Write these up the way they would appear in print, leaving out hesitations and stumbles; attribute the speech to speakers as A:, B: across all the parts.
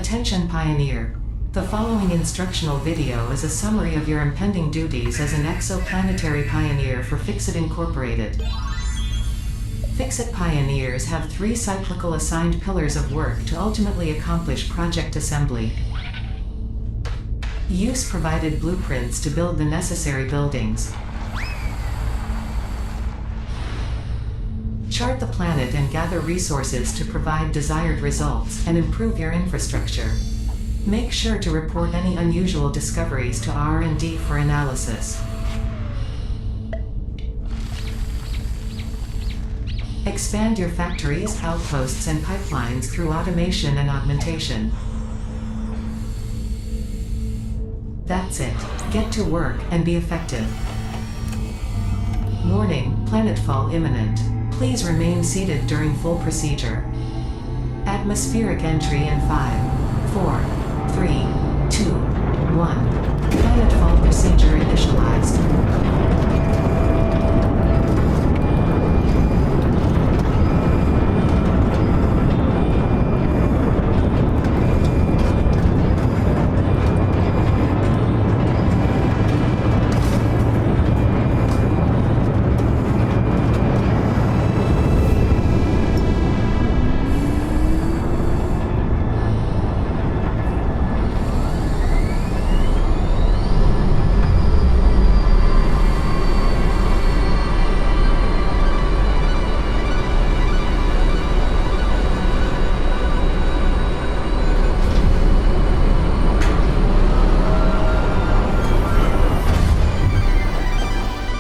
A: Attention Pioneer. The following instructional video is a summary of your impending duties as an exoplanetary pioneer for Fixit Incorporated. Fixit pioneers have 3 cyclical assigned pillars of work to ultimately accomplish project assembly. Use provided blueprints to build the necessary buildings. Chart the planet and gather resources to provide desired results and improve your infrastructure. Make sure to report any unusual discoveries to R&D for analysis. Expand your factories, outposts, and pipelines through automation and augmentation. That's it. Get to work and be effective. Warning, planetfall imminent. Please remain seated during full procedure. Atmospheric entry in 5, 4, 3, 2, 1. Planetfall procedure initialized.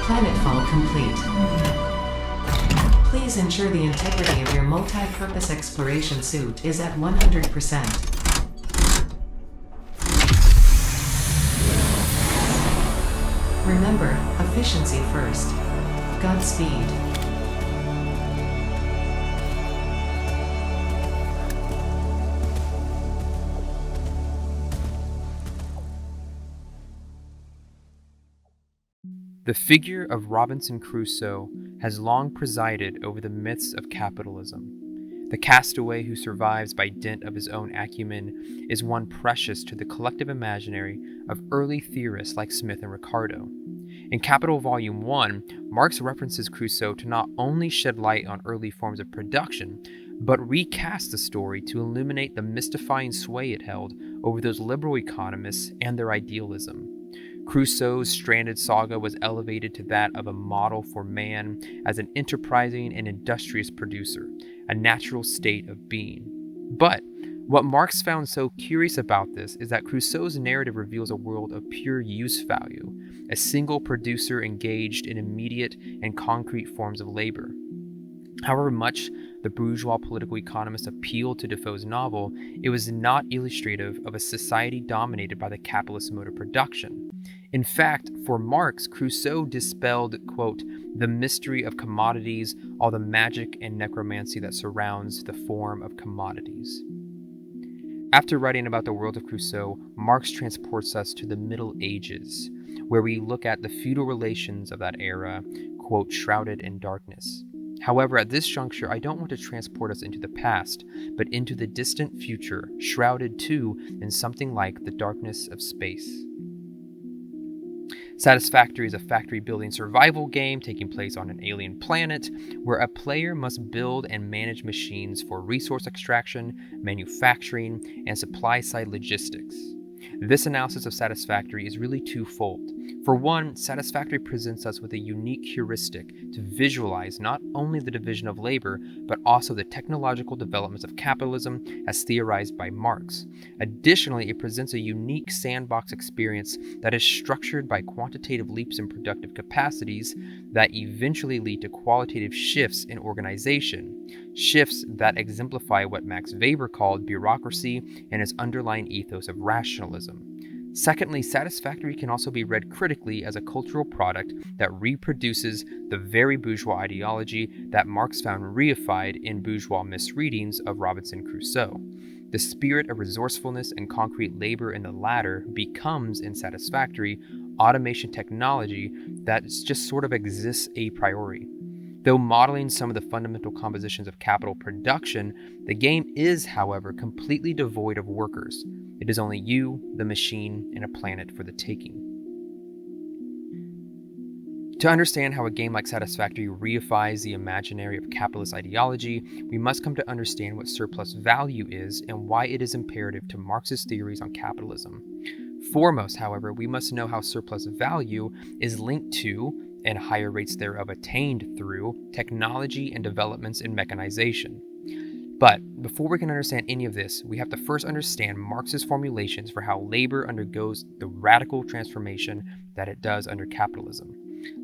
A: Planetfall complete. Please ensure the integrity of your multi-purpose exploration suit is at 100%. Remember, efficiency first. Godspeed.
B: The figure of Robinson Crusoe has long presided over the myths of capitalism. The castaway who survives by dint of his own acumen is one precious to the collective imaginary of early theorists like Smith and Ricardo. In Capital Volume 1, Marx references Crusoe to not only shed light on early forms of production, but recast the story to illuminate the mystifying sway it held over those liberal economists and their idealism. Crusoe's stranded saga was elevated to that of a model for man as an enterprising and industrious producer, a natural state of being. But what Marx found so curious about this is that Crusoe's narrative reveals a world of pure use value, a single producer engaged in immediate and concrete forms of labor. However much the bourgeois political economists appealed to Defoe's novel, it was not illustrative of a society dominated by the capitalist mode of production. In fact, for Marx, Crusoe dispelled, quote, the mystery of commodities, all the magic and necromancy that surrounds the form of commodities. After writing about the world of Crusoe, Marx transports us to the Middle Ages, where we look at the feudal relations of that era, quote, shrouded in darkness. However, at this juncture, I don't want to transport us into the past, but into the distant future, shrouded too in something like the darkness of space. Satisfactory is a factory-building survival game taking place on an alien planet where a player must build and manage machines for resource extraction, manufacturing, and supply-side logistics. This analysis of Satisfactory is really twofold. For one, Satisfactory presents us with a unique heuristic to visualize not only the division of labor, but also the technological developments of capitalism as theorized by Marx. Additionally, it presents a unique sandbox experience that is structured by quantitative leaps in productive capacities that eventually lead to qualitative shifts in organization, shifts that exemplify what Max Weber called bureaucracy and its underlying ethos of rationalism. Secondly, Satisfactory can also be read critically as a cultural product that reproduces the very bourgeois ideology that Marx found reified in bourgeois misreadings of Robinson Crusoe. The spirit of resourcefulness and concrete labor in the latter becomes, in Satisfactory, automation technology that just sort of exists a priori. Though modeling some of the fundamental compositions of capital production, the game is, however, completely devoid of workers. It is only you, the machine, and a planet for the taking. To understand how a game like Satisfactory reifies the imaginary of capitalist ideology, we must come to understand what surplus value is and why it is imperative to Marxist theories on capitalism. Foremost, however, we must know how surplus value is linked to, and higher rates thereof attained through, technology and developments in mechanization. But before we can understand any of this, we have to first understand Marxist formulations for how labor undergoes the radical transformation that it does under capitalism.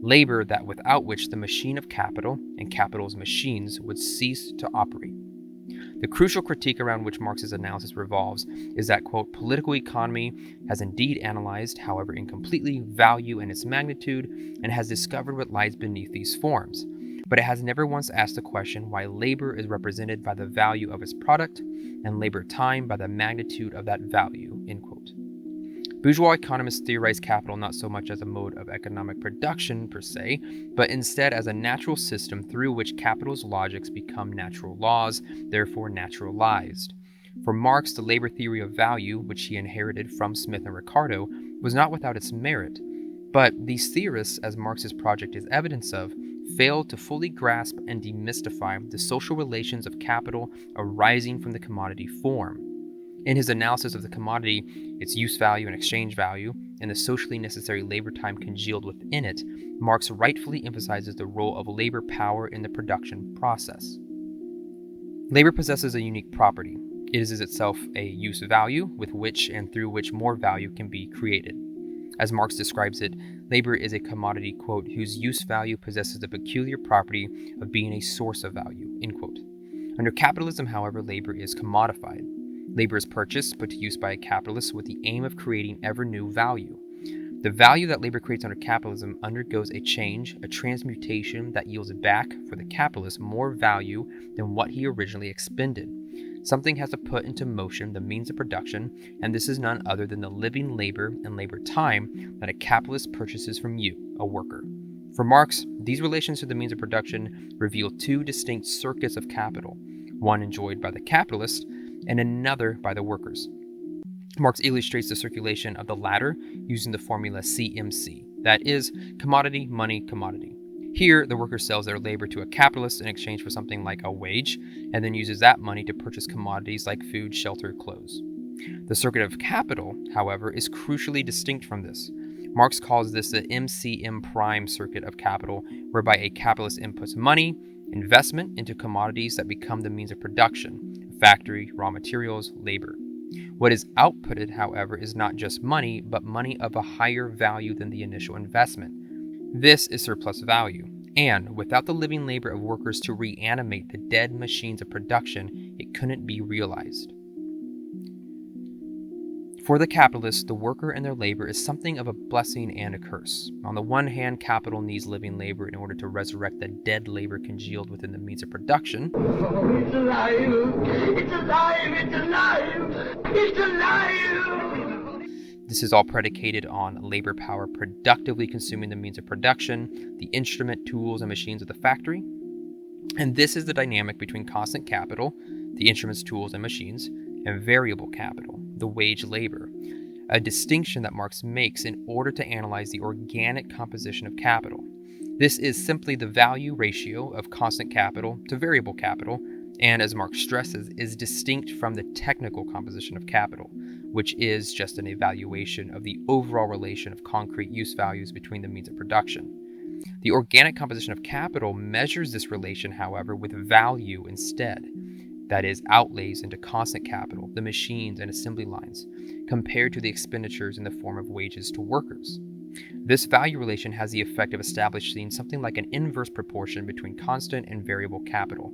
B: Labor that without which the machine of capital and capital's machines would cease to operate. The crucial critique around which Marx's analysis revolves is that, quote, political economy has indeed analyzed, however incompletely, value and its magnitude, and has discovered what lies beneath these forms. But it has never once asked the question why labor is represented by the value of its product, and labor time by the magnitude of that value, end quote. Bourgeois economists theorize capital not so much as a mode of economic production per se, but instead as a natural system through which capital's logics become natural laws, therefore naturalized. For Marx, the labor theory of value, which he inherited from Smith and Ricardo, was not without its merit. But these theorists, as Marx's project is evidence of, failed to fully grasp and demystify the social relations of capital arising from the commodity form. In his analysis of the commodity, its use value and exchange value, and the socially necessary labor time congealed within it, Marx rightfully emphasizes the role of labor power in the production process. Labor possesses a unique property. It is itself a use value with which and through which more value can be created. As Marx describes it, labor is a commodity, quote, whose use value possesses the peculiar property of being a source of value, end quote. Under capitalism, however, labor is commodified. Labor is purchased, put to use by a capitalist with the aim of creating ever new value. The value that labor creates under capitalism undergoes a change, a transmutation that yields back for the capitalist more value than what he originally expended. Something has to put into motion the means of production, and this is none other than the living labor and labor time that a capitalist purchases from you, a worker. For Marx, these relations to the means of production reveal two distinct circuits of capital, one enjoyed by the capitalist and another by the workers. Marx illustrates the circulation of the latter using the formula CMC, that is, commodity, money, commodity. Here, the worker sells their labor to a capitalist in exchange for something like a wage, and then uses that money to purchase commodities like food, shelter, clothes. The circuit of capital, however, is crucially distinct from this. Marx calls this the MCM prime circuit of capital, whereby a capitalist inputs money, investment into commodities that become the means of production, factory, raw materials, labor. What is outputted, however, is not just money, but money of a higher value than the initial investment. This is surplus value, and without the living labor of workers to reanimate the dead machines of production, it couldn't be realized. For the capitalist, the worker and their labor is something of a blessing and a curse. On the one hand, capital needs living labor in order to resurrect the dead labor congealed within the means of production.
C: Oh, it's alive! It's alive! It's alive! It's alive!
B: This is all predicated on labor power productively consuming the means of production, the instrument, tools, and machines of the factory. And this is the dynamic between constant capital, the instruments, tools, and machines, and variable capital, the wage labor, a distinction that Marx makes in order to analyze the organic composition of capital. This is simply the value ratio of constant capital to variable capital, and as Marx stresses, is distinct from the technical composition of capital, which is just an evaluation of the overall relation of concrete use values between the means of production. The organic composition of capital measures this relation, however, with value instead. That is, outlays into constant capital, the machines and assembly lines, compared to the expenditures in the form of wages to workers. This value relation has the effect of establishing something like an inverse proportion between constant and variable capital.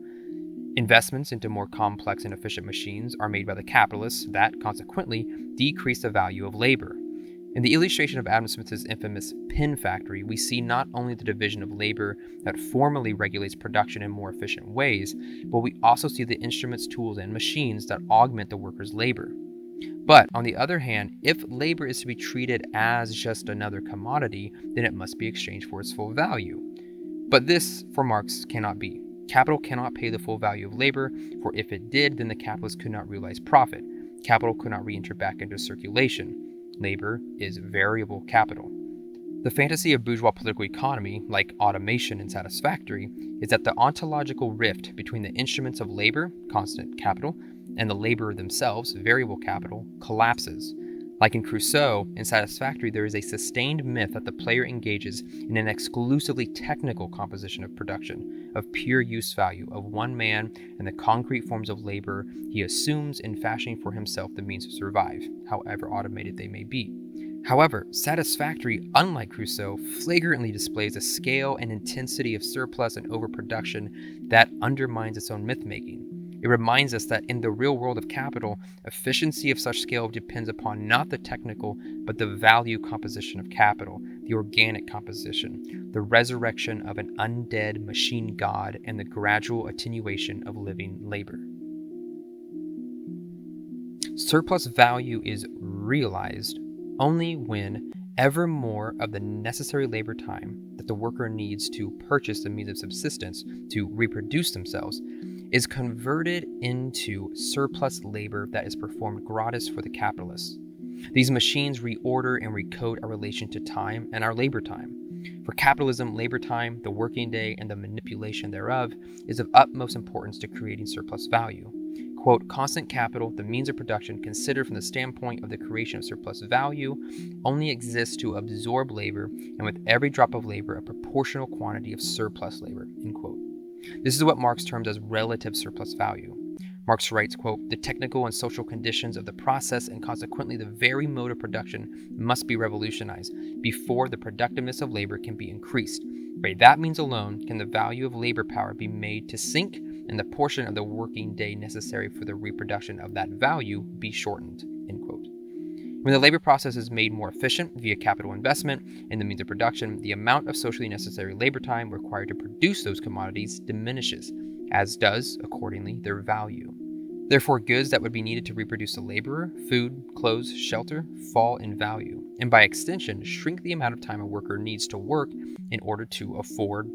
B: Investments into more complex and efficient machines are made by the capitalists that, consequently, decrease the value of labor. In the illustration of Adam Smith's infamous pin factory, we see not only the division of labor that formally regulates production in more efficient ways, but we also see the instruments, tools, and machines that augment the worker's labor. But, on the other hand, if labor is to be treated as just another commodity, then it must be exchanged for its full value. But this, for Marx, cannot be. Capital cannot pay the full value of labor, for if it did, then the capitalist could not realize profit. Capital could not re-enter back into circulation. Labor is variable capital. The fantasy of bourgeois political economy, like automation and Satisfactory, is that the ontological rift between the instruments of labor, constant capital, and the laborer themselves, variable capital, collapses. Like in Crusoe, in Satisfactory, there is a sustained myth that the player engages in an exclusively technical composition of production, of pure use value, of one man and the concrete forms of labor he assumes in fashioning for himself the means to survive, however automated they may be. However, Satisfactory, unlike Crusoe, flagrantly displays a scale and intensity of surplus and overproduction that undermines its own myth-making. It reminds us that in the real world of capital, efficiency of such scale depends upon not the technical, but the value composition of capital, the organic composition, the resurrection of an undead machine god, and the gradual attenuation of living labor. Surplus value is realized only when ever more of the necessary labor time that the worker needs to purchase the means of subsistence to reproduce themselves is converted into surplus labor that is performed gratis for the capitalists. These machines reorder and recode our relation to time and our labor time. For capitalism, labor time, the working day, and the manipulation thereof is of utmost importance to creating surplus value. Quote, constant capital, the means of production considered from the standpoint of the creation of surplus value, only exists to absorb labor, and with every drop of labor, a proportional quantity of surplus labor, end quote. This is what Marx terms as relative surplus value. Marx writes, quote, the technical and social conditions of the process and consequently the very mode of production must be revolutionized before the productiveness of labor can be increased. By that means alone can the value of labor power be made to sink and the portion of the working day necessary for the reproduction of that value be shortened, end quote. When the labor process is made more efficient via capital investment in the means of production, the amount of socially necessary labor time required to produce those commodities diminishes, as does, accordingly, their value. Therefore, goods that would be needed to reproduce the laborer, food, clothes, shelter, fall in value, and by extension, shrink the amount of time a worker needs to work in order to afford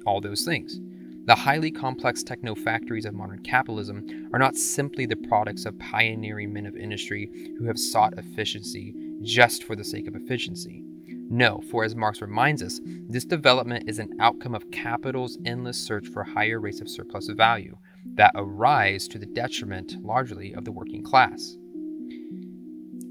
B: all those things. The highly complex techno-factories of modern capitalism are not simply the products of pioneering men of industry who have sought efficiency just for the sake of efficiency. No, for as Marx reminds us, this development is an outcome of capital's endless search for higher rates of surplus value that arise to the detriment, largely, of the working class.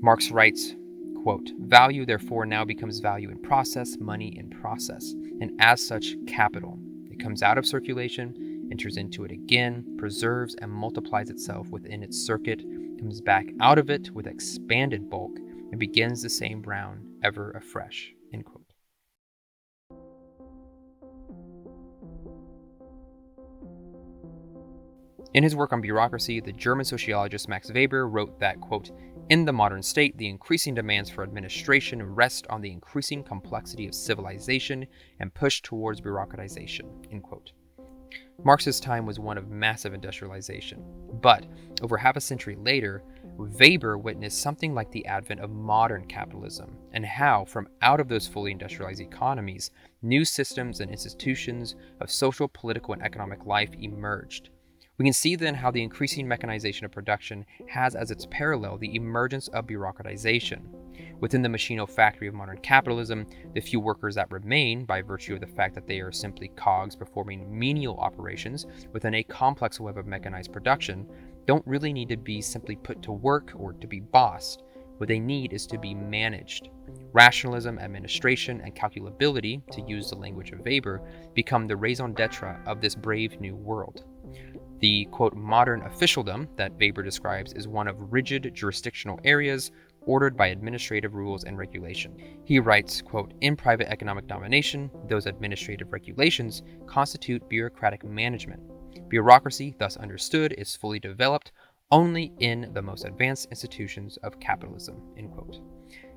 B: Marx writes, quote, value therefore now becomes value in process, money in process, and as such, capital. Comes out of circulation, enters into it again, preserves and multiplies itself within its circuit, comes back out of it with expanded bulk, and begins the same round ever afresh, end quote. In his work on bureaucracy, the German sociologist Max Weber wrote that, quote, in the modern state, the increasing demands for administration rest on the increasing complexity of civilization and push towards bureaucratization, end quote. Marx's time was one of massive industrialization, but over half a century later, Weber witnessed something like the advent of modern capitalism, and how, from out of those fully industrialized economies, new systems and institutions of social, political, and economic life emerged. We can see then how the increasing mechanization of production has as its parallel the emergence of bureaucratization. Within the machino-factory of modern capitalism, the few workers that remain, by virtue of the fact that they are simply cogs performing menial operations within a complex web of mechanized production, don't really need to be simply put to work or to be bossed. What they need is to be managed. Rationalism, administration, and calculability, to use the language of Weber, become the raison d'etre of this brave new world. The, quote, modern officialdom that Weber describes is one of rigid jurisdictional areas ordered by administrative rules and regulation. He writes, quote, in private economic domination, those administrative regulations constitute bureaucratic management. Bureaucracy, thus understood, is fully developed only in the most advanced institutions of capitalism, end quote.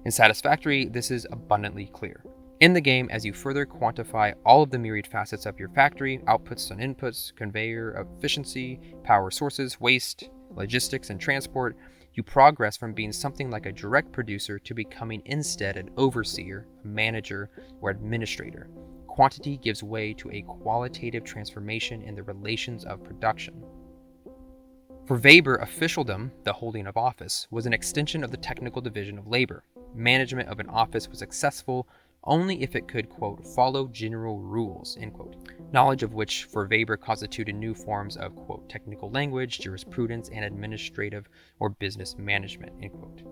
B: In Satisfactory, this is abundantly clear. In the game, as you further quantify all of the myriad facets of your factory, outputs and inputs, conveyor, efficiency, power sources, waste, logistics, and transport, you progress from being something like a direct producer to becoming instead an overseer, a manager, or administrator. quantity gives way to a qualitative transformation in the relations of production. For Weber, officialdom, the holding of office, was an extension of the technical division of labor. Management of an office was successful only if it could, quote, follow general rules, end quote, knowledge of which for Weber constituted new forms of, quote, technical language, jurisprudence, and administrative or business management, end quote.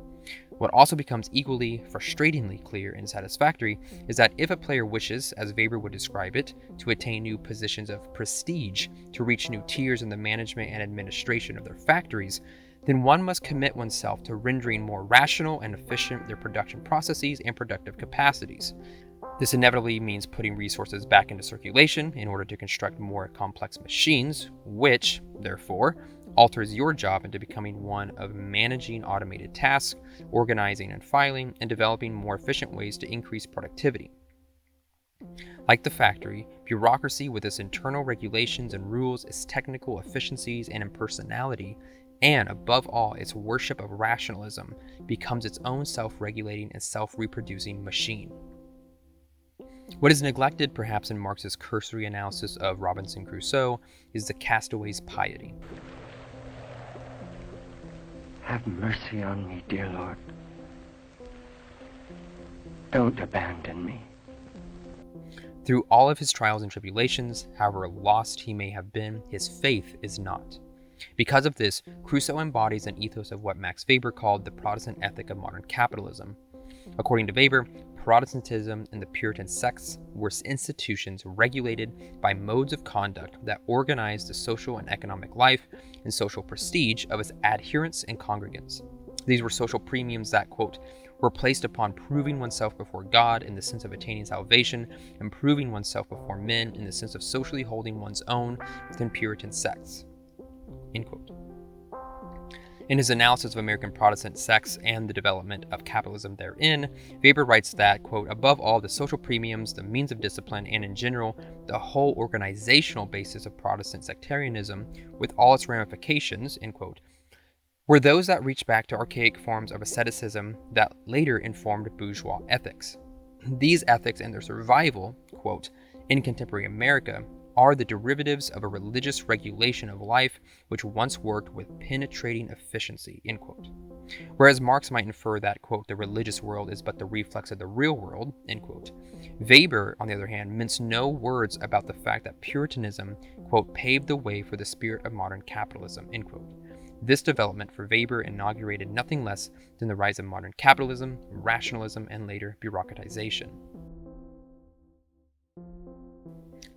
B: What also becomes equally frustratingly clear and satisfactory is that if a player wishes, as Weber would describe it, to attain new positions of prestige, to reach new tiers in the management and administration of their factories, then one must commit oneself to rendering more rational and efficient their production processes and productive capacities. This inevitably means putting resources back into circulation in order to construct more complex machines, which, therefore, alters your job into becoming one of managing automated tasks, organizing and filing, and developing more efficient ways to increase productivity. Like the factory, bureaucracy with its internal regulations and rules, its technical efficiencies and impersonality, and above all, its worship of rationalism, becomes its own self-regulating and self-reproducing machine. What is neglected, perhaps, in Marx's cursory analysis of Robinson Crusoe is the castaway's piety.
C: Have mercy on me, dear Lord. Don't abandon me.
B: Through all of his trials and tribulations, however lost he may have been, his faith is not. Because of this, Crusoe embodies an ethos of what Max Weber called the Protestant ethic of modern capitalism. According to Weber, Protestantism and the Puritan sects were institutions regulated by modes of conduct that organized the social and economic life and social prestige of its adherents and congregants. These were social premiums that, quote, were placed upon proving oneself before God in the sense of attaining salvation and proving oneself before men in the sense of socially holding one's own within Puritan sects. End quote. In his analysis of American Protestant sects and the development of capitalism therein, Weber writes that, quote, above all, the social premiums, the means of discipline, and in general, the whole organizational basis of Protestant sectarianism, with all its ramifications, end quote, were those that reach back to archaic forms of asceticism that later informed bourgeois ethics. These ethics and their survival, quote, in contemporary America, are the derivatives of a religious regulation of life which once worked with penetrating efficiency, end quote. Whereas Marx might infer that, quote, the religious world is but the reflex of the real world, end quote, Weber, on the other hand, minced no words about the fact that Puritanism, quote, paved the way for the spirit of modern capitalism, end quote. This development for Weber inaugurated nothing less than the rise of modern capitalism, rationalism, and later bureaucratization.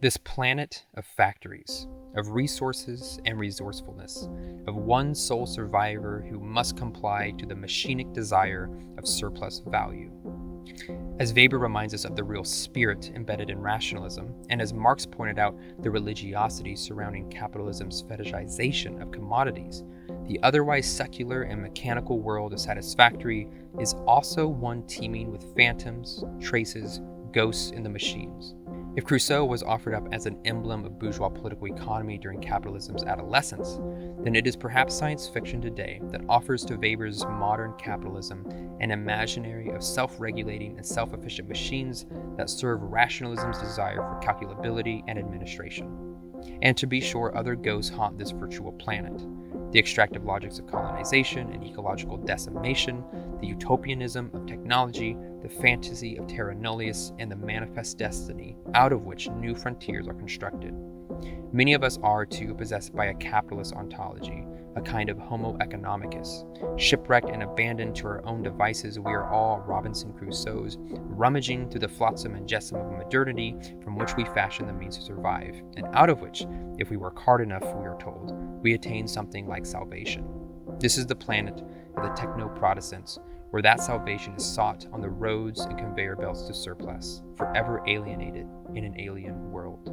B: This planet of factories, of resources and resourcefulness, of one sole survivor who must comply to the machinic desire of surplus value. As Weber reminds us of the real spirit embedded in rationalism, and as Marx pointed out the religiosity surrounding capitalism's fetishization of commodities, the otherwise secular and mechanical world of Satisfactory is also one teeming with phantoms, traces, ghosts in the machines. If Crusoe was offered up as an emblem of bourgeois political economy during capitalism's adolescence, then it is perhaps science fiction today that offers to Weber's modern capitalism an imaginary of self-regulating and self-efficient machines that serve rationalism's desire for calculability and administration. And to be sure, other ghosts haunt this virtual planet. The extractive logics of colonization and ecological decimation, the utopianism of technology, the fantasy of terra nullius, and the manifest destiny out of which new frontiers are constructed. Many of us are, too, possessed by a capitalist ontology, a kind of homo economicus. Shipwrecked and abandoned to our own devices, we are all Robinson Crusoes, rummaging through the flotsam and jetsam of modernity from which we fashion the means to survive, and out of which, if we work hard enough, we are told, we attain something like salvation. This is the planet of the Techno-Protestants, where that salvation is sought on the roads and conveyor belts to surplus, forever alienated in an alien world.